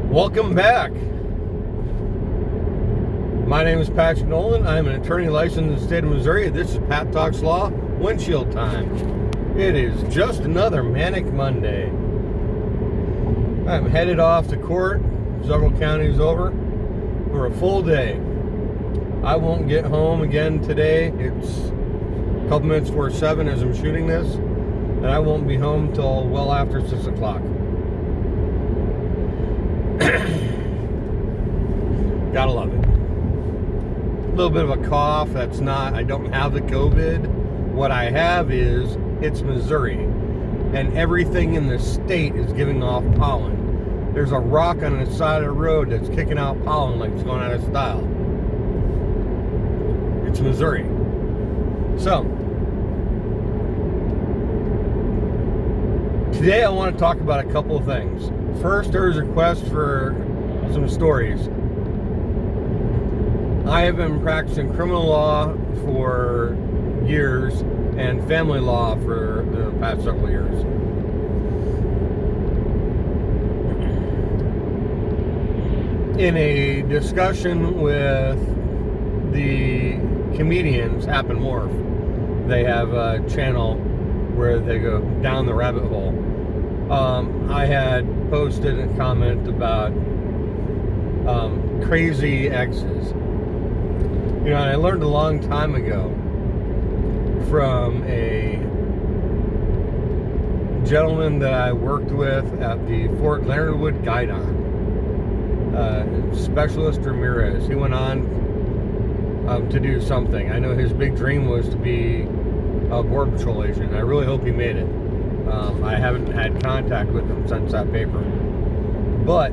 Welcome back. My name is Patrick Nolan. I'm an attorney licensed in the state of Missouri. This is Pat Talks Law, Windshield Time. It is just another manic Monday. I'm headed off to court, several counties over, for a full day. I won't get home again today. It's a couple minutes before 7 as I'm shooting this, and I won't be home till well after 6 o'clock. Gotta love it. A little bit of a cough. I don't have the COVID. What I have is, it's Missouri, and everything in the state is giving off pollen. There's a rock on the side of the road that's kicking out pollen like it's going out of style. It's Missouri. So, today I want to talk about a couple of things. First, there's a request for some stories. I have been practicing criminal law for years and family law for the past several years. In a discussion with the comedians, Happen Morph, they have a channel where they go down the rabbit hole. I had posted a comment about crazy exes. You know, and I learned a long time ago from a gentleman that I worked with at the Fort Leonard Wood Guidon, Specialist Ramirez. He went on to do something. I know his big dream was to be a Border Patrol agent. I really hope he made it. I haven't had contact with him since that paper. But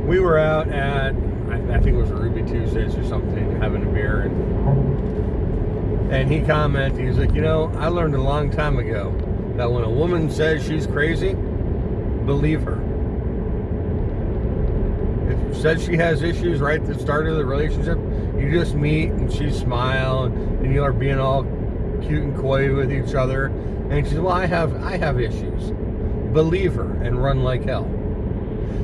we were out at, I think it was a Ruby Tuesdays or something, having a beer, and he commented, he's like, you know, I learned a long time ago that when a woman says she's crazy, believe her. If she says she has issues right at the start of the relationship, you just meet and she smile and you are being all cute and coy with each other, and she's, well, I have issues. Believe her and run like hell.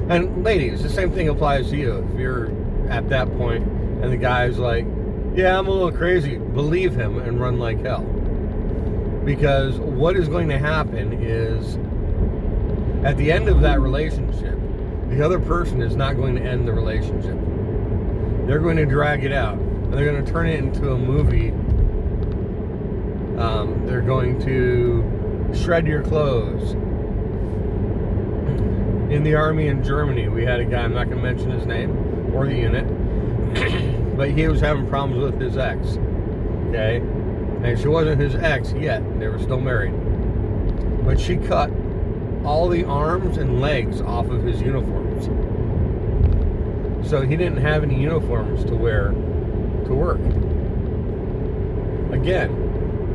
And ladies, the same thing applies to you. If you're at that point and the guy's like, yeah, I'm a little crazy, believe him and run like hell. Because what is going to happen is, at the end of that relationship, the other person is not going to end the relationship. They're going to drag it out. And they're going to turn it into a movie. They're going to shred your clothes. In the Army in Germany, we had a guy, I'm not going to mention his name or the unit, but he was having problems with his ex, okay? And she wasn't his ex yet, they were still married. But she cut all the arms and legs off of his uniforms. So he didn't have any uniforms to wear to work. Again,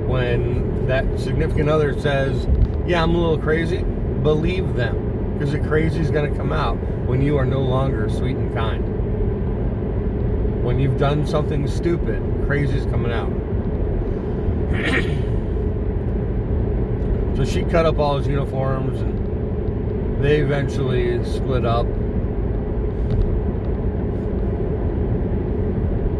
when that significant other says, yeah, I'm a little crazy, believe them. Because the crazy is going to come out when you are no longer sweet and kind. When you've done something stupid, crazy is coming out. So she cut up all his uniforms and they eventually split up.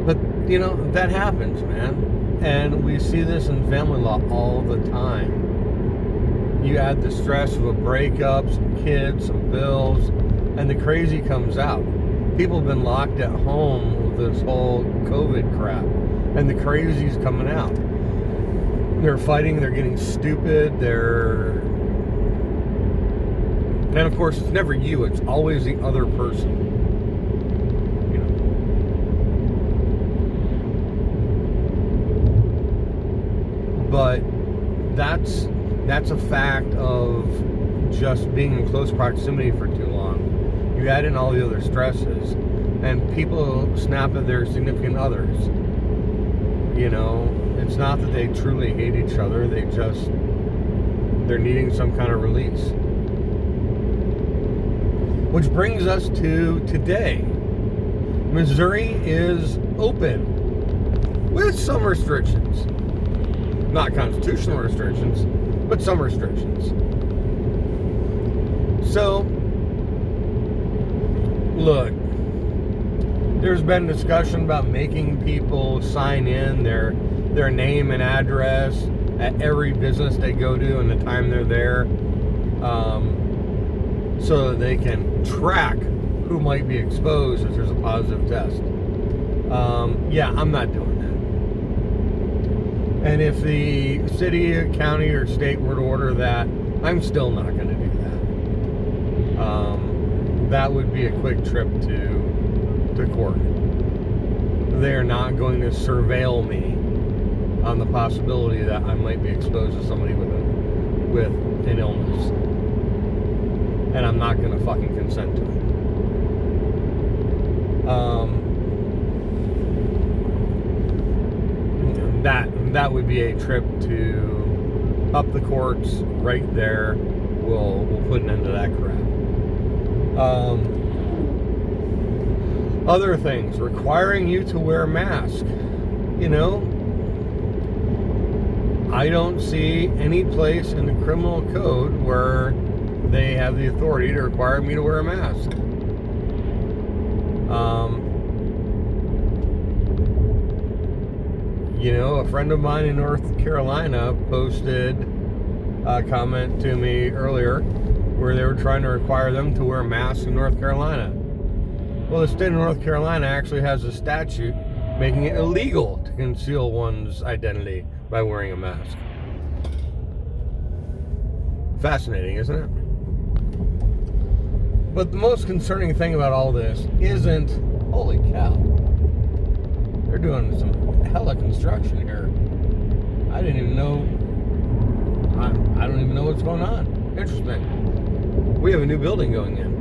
But, you know, that happens, man. And we see this in family law all the time. You add the stress of a breakup, some kids, some bills, and the crazy comes out. People have been locked at home with this whole COVID crap, and the crazy's coming out. They're fighting, they're getting stupid, and of course, it's never you, it's always the other person. You know. But that's a fact of just being in close proximity for too long. You add in all the other stresses, and people snap at their significant others. You know, it's not that they truly hate each other, they're needing some kind of release. Which brings us to today. Missouri is open with some restrictions. Not constitutional restrictions, but some restrictions. So, look, there's been discussion about making people sign in their name and address at every business they go to and the time they're there, so that they can track who might be exposed if there's a positive test. Yeah, I'm not doing that. And if the city, county, or state were to order that, I'm still not going to do that. That would be a quick trip to court. They are not going to surveil me on the possibility that I might be exposed to somebody with an illness. And I'm not going to fucking consent to it. That would be a trip to up the courts right there. We'll put an end to that crap. Other things, requiring you to wear a mask. You know, I don't see any place in the criminal code where they have the authority to require me to wear a mask. You know, a friend of mine in North Carolina posted a comment to me earlier where they were trying to require them to wear masks in North Carolina. Well, the state of North Carolina actually has a statute making it illegal to conceal one's identity by wearing a mask. Fascinating, isn't it? But the most concerning thing about all this isn't, holy cow, they're doing some hella construction here. I didn't even know, I don't even know what's going on. Interesting. We have a new building going in.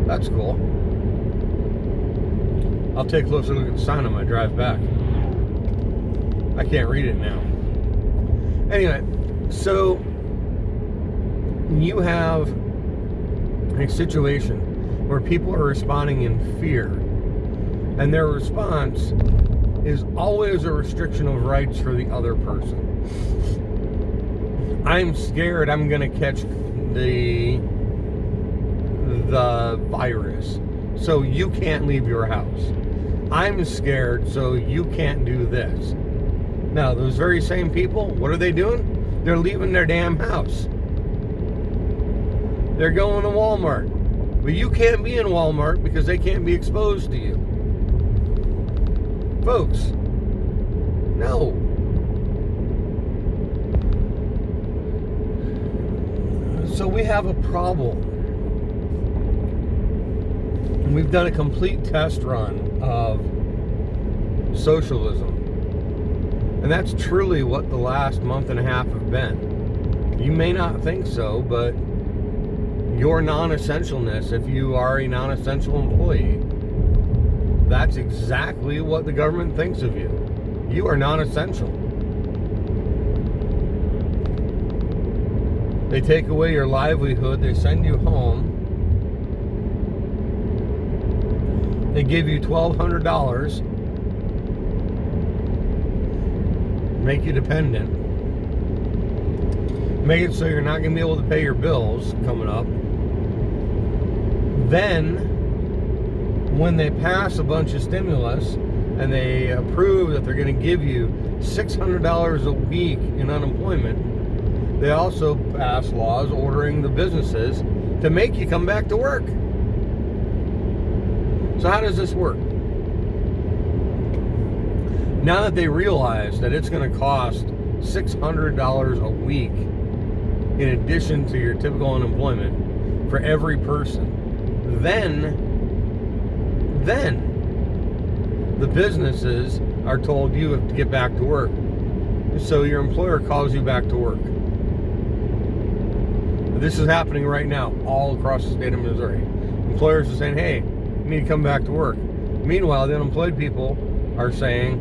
That's cool. I'll take a closer look at the sign on my drive back. I can't read it now. Anyway, so you have a situation where people are responding in fear, and their response is always a restriction of rights for the other person. I'm scared I'm going to catch the virus, so you can't leave your house. I'm scared, so you can't do this. Now, those very same people, what are they doing? They're leaving their damn house. They're going to Walmart. But you can't be in Walmart because they can't be exposed to you. Folks, no. So we have a problem. And we've done a complete test run of socialism. And that's truly what the last month and a half have been. You may not think so, but your non-essentialness, if you are a non-essential employee, that's exactly what the government thinks of you. You are non-essential. They take away your livelihood, they send you home, they give you $1,200, make you dependent, make it so you're not going to be able to pay your bills coming up. Then, when they pass a bunch of stimulus and they approve that they're going to give you $600 a week in unemployment, they also pass laws ordering the businesses to make you come back to work. So how does this work? Now that they realize that it's going to cost $600 a week in addition to your typical unemployment for every person, then the businesses are told you have to get back to work. So your employer calls you back to work. This is happening right now all across the state of Missouri. Employers are saying, hey, you need to come back to work. Meanwhile, the unemployed people are saying,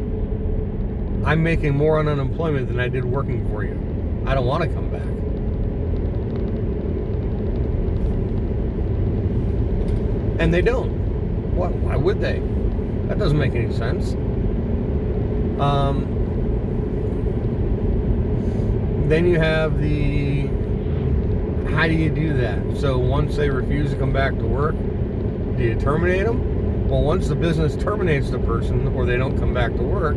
I'm making more on unemployment than I did working for you. I don't want to come back. And they don't. Why would they? That doesn't make any sense. Then you have the How do you do that? So once they refuse to come back to work, do you terminate them? Well, once the business terminates the person or they don't come back to work,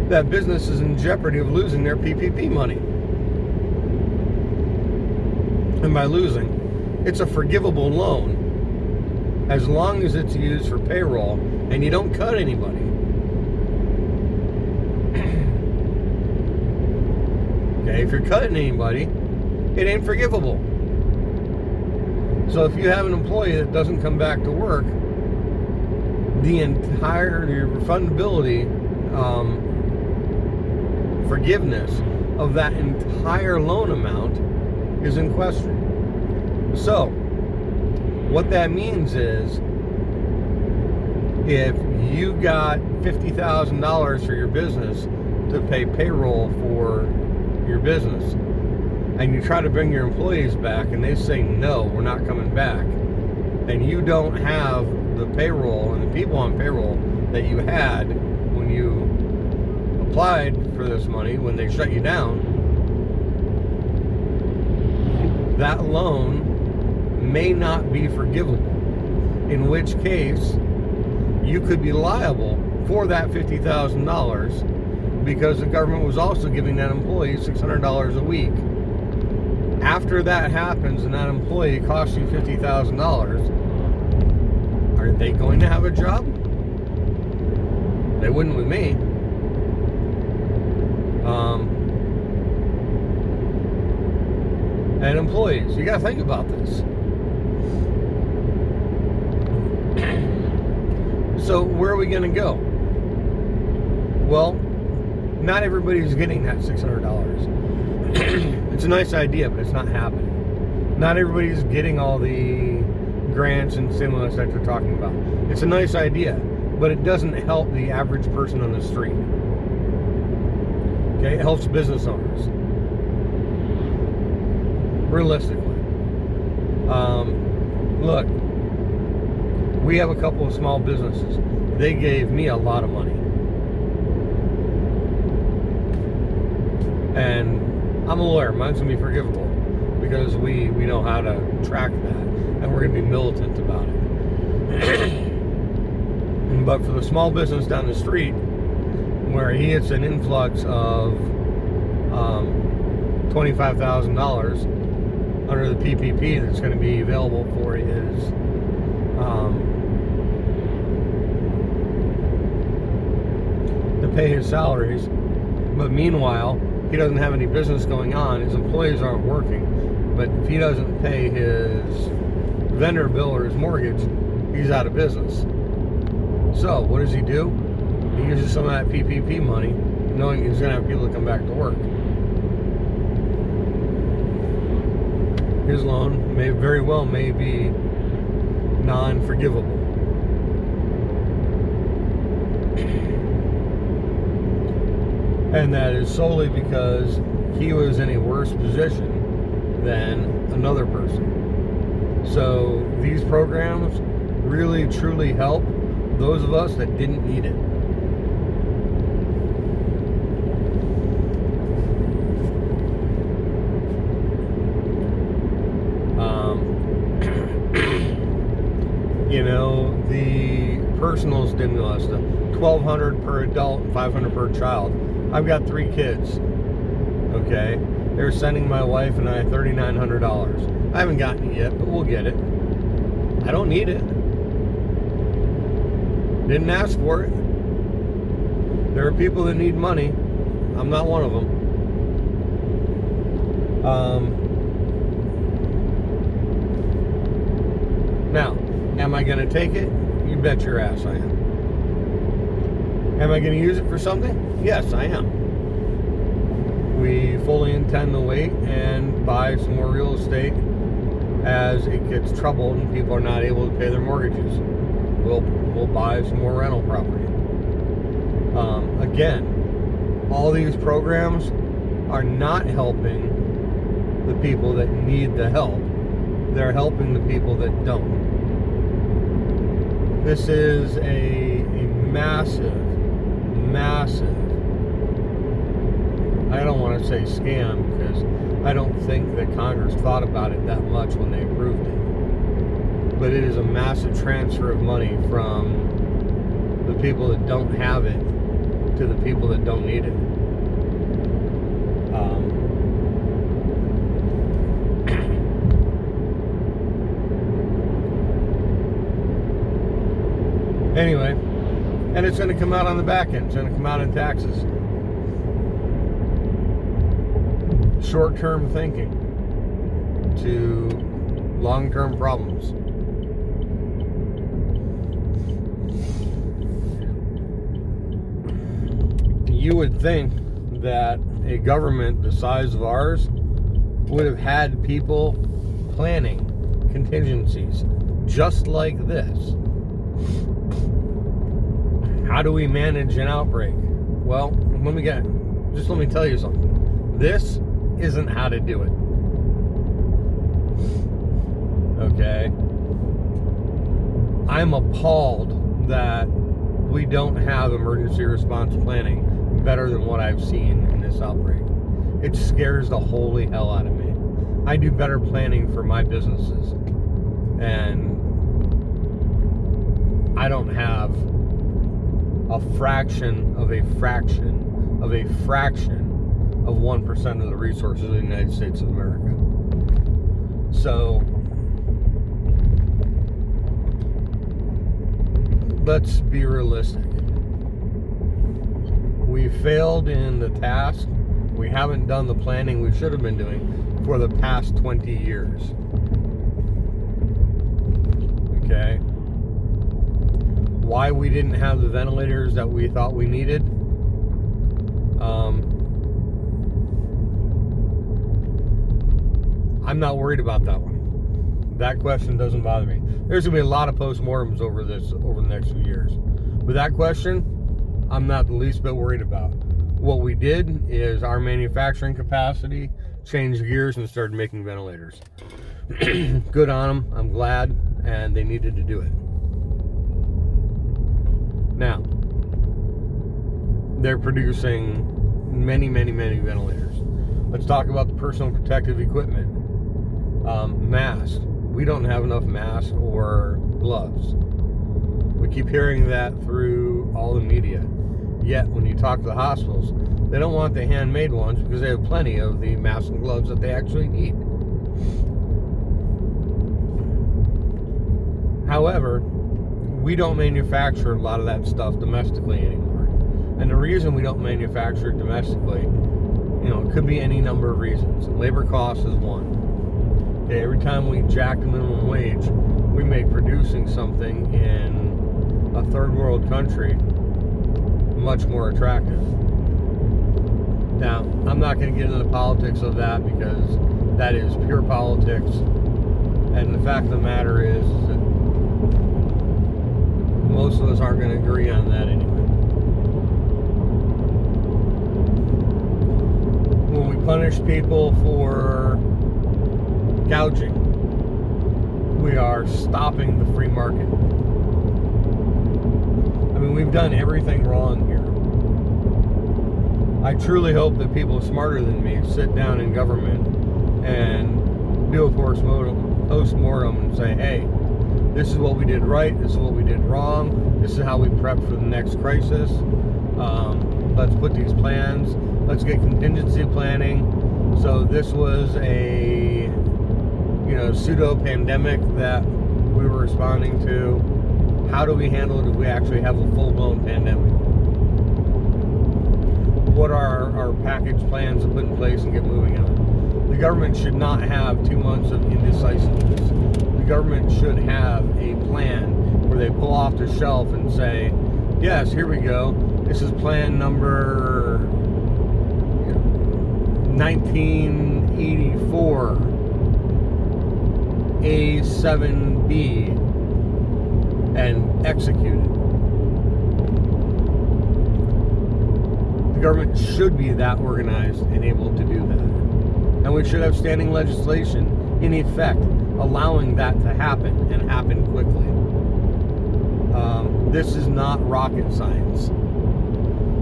that business is in jeopardy of losing their PPP money. And by losing, it's a forgivable loan as long as it's used for payroll and you don't cut anybody. Okay, if you're cutting anybody, it ain't forgivable. So if you have an employee that doesn't come back to work, the entire your refundability forgiveness of that entire loan amount is in question. So what that means is if you got $50,000 for your business to pay payroll for your business, and you try to bring your employees back and they say no, we're not coming back, and you don't have the payroll and the people on payroll that you had when you applied for this money, when they shut you down, that loan may not be forgivable, in which case you could be liable for that $50,000 because the government was also giving that employee $600 a week. After that happens and that employee costs you $50,000, are they going to have a job? They wouldn't with me. And employees, you got to think about this. So where are we going to go? Well, not everybody's getting that $600. It's a nice idea, but it's not happening. Not everybody's getting all the grants and stimulus that they're talking about. It's a nice idea, but it doesn't help the average person on the street. Okay, it helps business owners. Realistically. Look, we have a couple of small businesses. They gave me a lot of money. And I'm a lawyer. Mine's going to be forgivable because we know how to track that. And we're going to be militant about it. But for the small business down the street, where he gets an influx of $25,000 under the PPP that's going to be available for his to pay his salaries, but meanwhile he doesn't have any business going on, his employees aren't working, but if he doesn't pay his vendor bill or his mortgage, he's out of business. So what does he do? He uses some of that PPP money knowing he's going to have people to come back to work. His loan may be non-forgivable. And that is solely because he was in a worse position than another person. So these programs really truly help those of us that didn't need it. You know, the personal stimulus, the $1,200 per adult and $500 per child. I've got 3 kids. Okay, they're sending my wife and I $3,900. I haven't gotten it yet, but we'll get it. I don't need it. Didn't ask for it. There are people that need money. I'm not one of them. Now, am I going to take it? You bet your ass I am. Am I going to use it for something? Yes, I am. We fully intend to wait and buy some more real estate as it gets troubled and people are not able to pay their mortgages. We'll buy some more rental property. Again, all these programs are not helping the people that need the help. They're helping the people that don't. This is a massive, I don't want to say scam because I don't think that Congress thought about it that much when they approved it. But it is a massive transfer of money from the people that don't have it to the people that don't need it. Anyway, and it's going to come out on the back end. It's going to come out in taxes. Short-term thinking to long-term problems. You would think that a government the size of ours would have had people planning contingencies just like this. How do we manage an outbreak? Well, let me tell you something. This isn't how to do it. Okay? I'm appalled that we don't have emergency response planning better than what I've seen in this outbreak. It scares the holy hell out of me. I do better planning for my businesses, and I don't have a fraction of 1% of the resources of the United States of America. So let's be realistic. We failed in the task. We haven't done the planning we should have been doing for the past 20 years. Okay? Why we didn't have the ventilators that we thought we needed? I'm not worried about that one. That question doesn't bother me. There's going to be a lot of postmortems over the next few years. With that question, I'm not the least bit worried about. What we did is our manufacturing capacity changed gears and started making ventilators. Good on them. I'm glad, and they needed to do it. Now, they're producing many, many, many ventilators. Let's talk about the personal protective equipment. Masks. We don't have enough masks or gloves. We keep hearing that through all the media. Yet, when you talk to the hospitals, they don't want the handmade ones because they have plenty of the masks and gloves that they actually need. However, we don't manufacture a lot of that stuff domestically anymore. And the reason we don't manufacture it domestically, it could be any number of reasons. Labor cost is one. Okay, every time we jack the minimum wage, we make producing something in a third world country much more attractive. Now, I'm not going to get into the politics of that because that is pure politics. And the fact of the matter is that most of us aren't going to agree on that anyway. When we punish people for gouging, we are stopping the free market. I mean, we've done everything wrong here. I truly hope that people smarter than me sit down in government and do a post-mortem and say, hey, this is what we did right, this is what we did wrong, this is how we prep for the next crisis. Let's put these plans, let's get contingency planning. So this was a pseudo-pandemic that we were responding to. How do we handle it if we actually have a full-blown pandemic? What are our package plans to put in place and get moving on? The government should not have 2 months of indecisiveness. The government should have a plan where they pull off the shelf and say, yes, here we go. This is plan number 1984 A7B, and execute it. The government should be that organized and able to do that. And we should have standing legislation in effect allowing that to happen and happen quickly. This is not rocket science.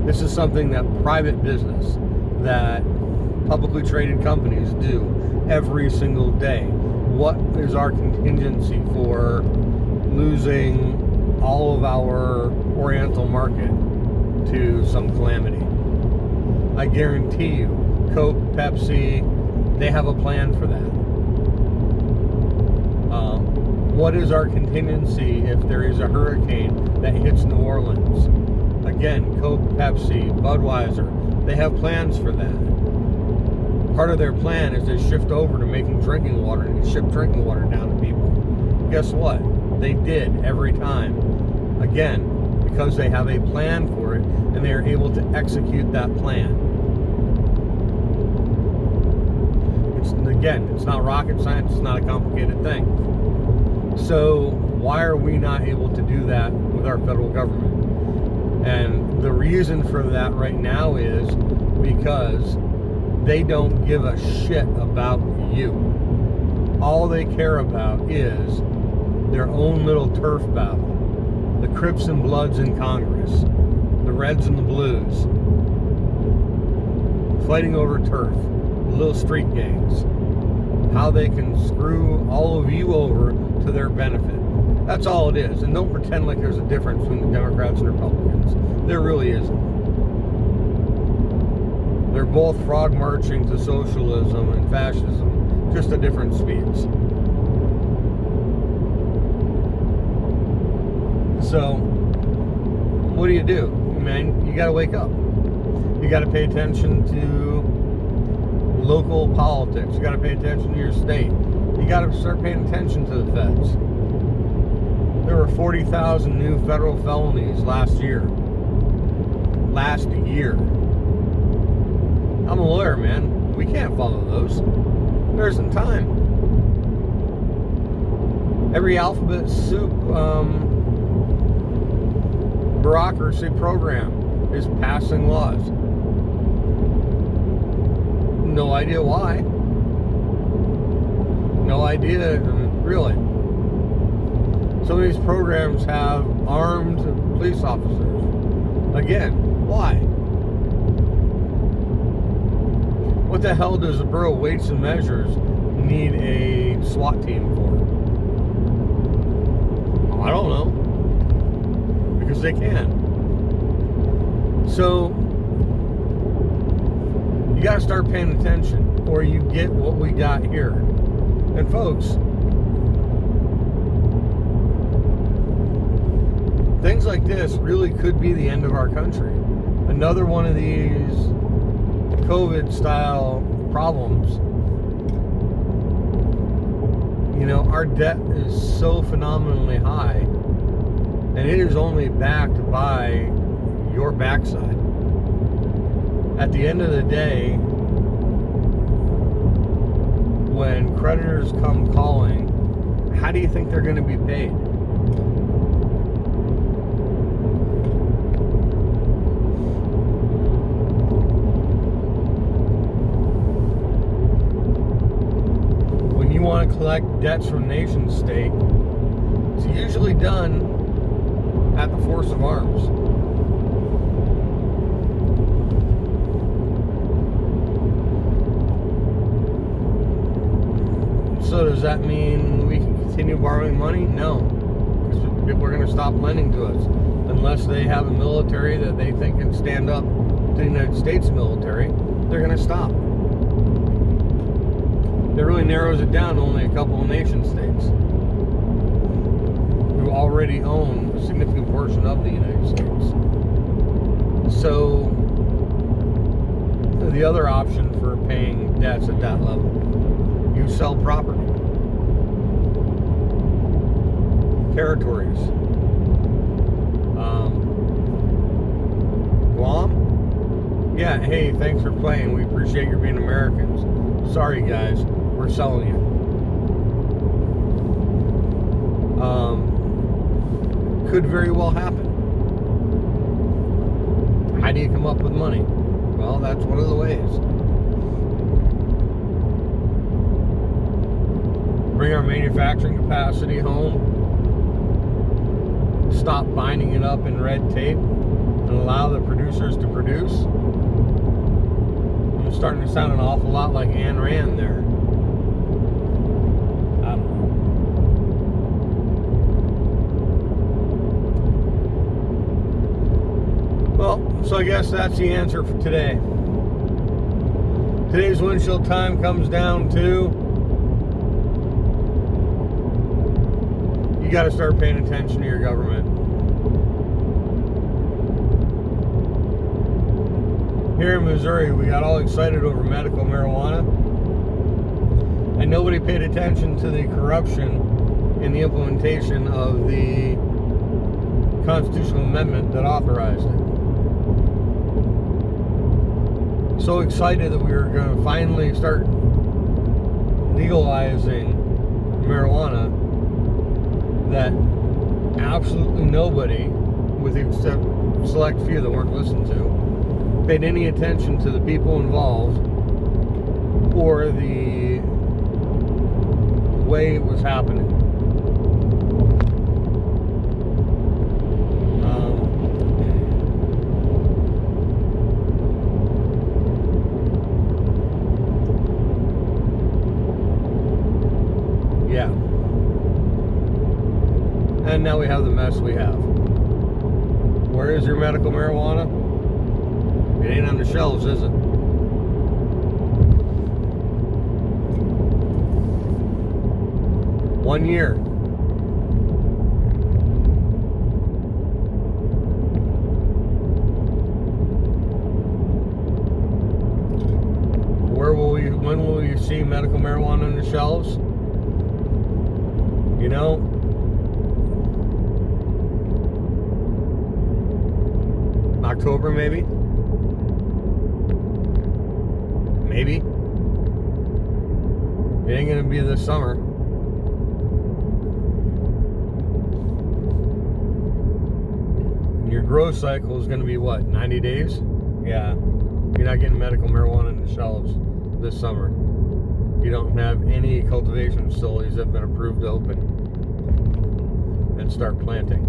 This is something that private business that publicly traded companies do every single day. What is our contingency for losing all of our Oriental market to some calamity? I guarantee you, Coke, Pepsi, they have a plan for that. What is our contingency if there is a hurricane that hits New Orleans? Again, Coke, Pepsi, Budweiser, they have plans for that. Part of their plan is to shift over to making drinking water and ship drinking water down to people. Guess what? They did every time. Again, because they have a plan for it and they are able to execute that plan. It's not rocket science, it's not a complicated thing. So why are we not able to do that with our federal government? And the reason for that right now is because they don't give a shit about you. All they care about is their own little turf battle. The Crips and Bloods in Congress, the Reds and the Blues, fighting over turf, little street gangs, how they can screw all of you over to their benefit. That's all it is. And don't pretend like there's a difference between the Democrats and Republicans. There really isn't. They're both frog marching to socialism and fascism, just at different speeds. So, what do? Man, you gotta wake up. You gotta pay attention to local politics. You gotta pay attention to your state. You gotta start paying attention to the feds. There were 40,000 new federal felonies last year. I'm a lawyer, man. We can't follow those. There isn't time. Every alphabet soup bureaucracy program is passing laws. No idea why. No idea, really. Some of these programs have armed police officers. Again, why? What the hell does the Bureau of Weights and Measures need a SWAT team for? I don't know. Because they can. So, you got to start paying attention, or you get what we got here. And folks, things like this really could be the end of our country. Another one of these COVID-style problems. You know, our debt is so phenomenally high, and it is only backed by your backside. At the end of the day, when creditors come calling, how do you think they're going to be paid? When you want to collect debts from nation state, it's usually done at the force of arms. So does that mean we can continue borrowing money? No. We're going to stop lending to us. Unless they have a military that they think can stand up to the United States military, they're going to stop. That really narrows it down to only a couple of nation states who already own a significant portion of the United States. So the other option for paying debts at that level, you sell property. Territories. Guam? Yeah, hey, thanks for playing. We appreciate your being Americans. Sorry, guys. We're selling you. Could very well happen. How do you come up with money? Well, that's one of the ways. Bring our manufacturing capacity home. Stop binding it up in red tape and allow the producers to produce. And starting to sound an awful lot like Ayn Rand there. I don't know. Well, so I guess that's the answer for today. Today's windshield time comes down to you got to start paying attention to your government. Here in Missouri, we got all excited over medical marijuana, and nobody paid attention to the corruption in the implementation of the constitutional amendment that authorized it. So excited that we were going to finally start legalizing marijuana that absolutely nobody, with the except select few that weren't listened to, paid any attention to the people involved or the way it was happening. Yeah. And now we have the mess we have. Where is your medical marijuana? It ain't on the shelves, is it? One year. When will you see medical marijuana on the shelves? You know, October maybe? Maybe. It ain't gonna be this summer. Your growth cycle is gonna be what, 90 days? Yeah. You're not getting medical marijuana in the shelves this summer. You don't have any cultivation facilities that have been approved to open and start planting.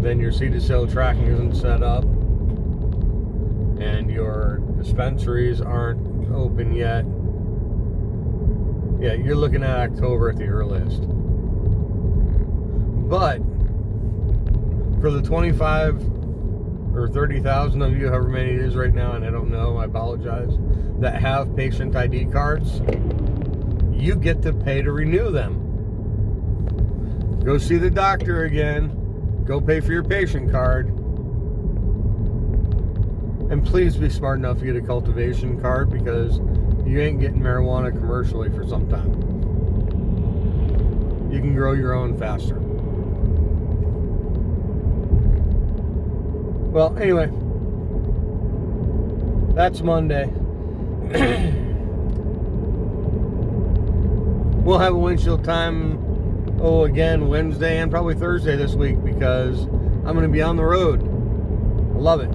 Then your seed to sale tracking isn't set up, and your dispensaries aren't open yet. Yeah, you're looking at October at the earliest. But for the 25 or 30,000 of you, however many it is right now, and I don't know, I apologize, that have patient ID cards, you get to pay to renew them. Go see the doctor again. Go pay for your patient card. And please be smart enough to get a cultivation card, because you ain't getting marijuana commercially for some time. You can grow your own faster. Well, anyway, that's Monday. We'll have a windshield time, again, Wednesday and probably Thursday this week, because I'm going to be on the road. I love it.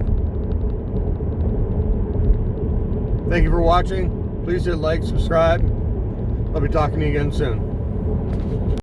Thank you for watching. Please hit like, subscribe. I'll be talking to you again soon.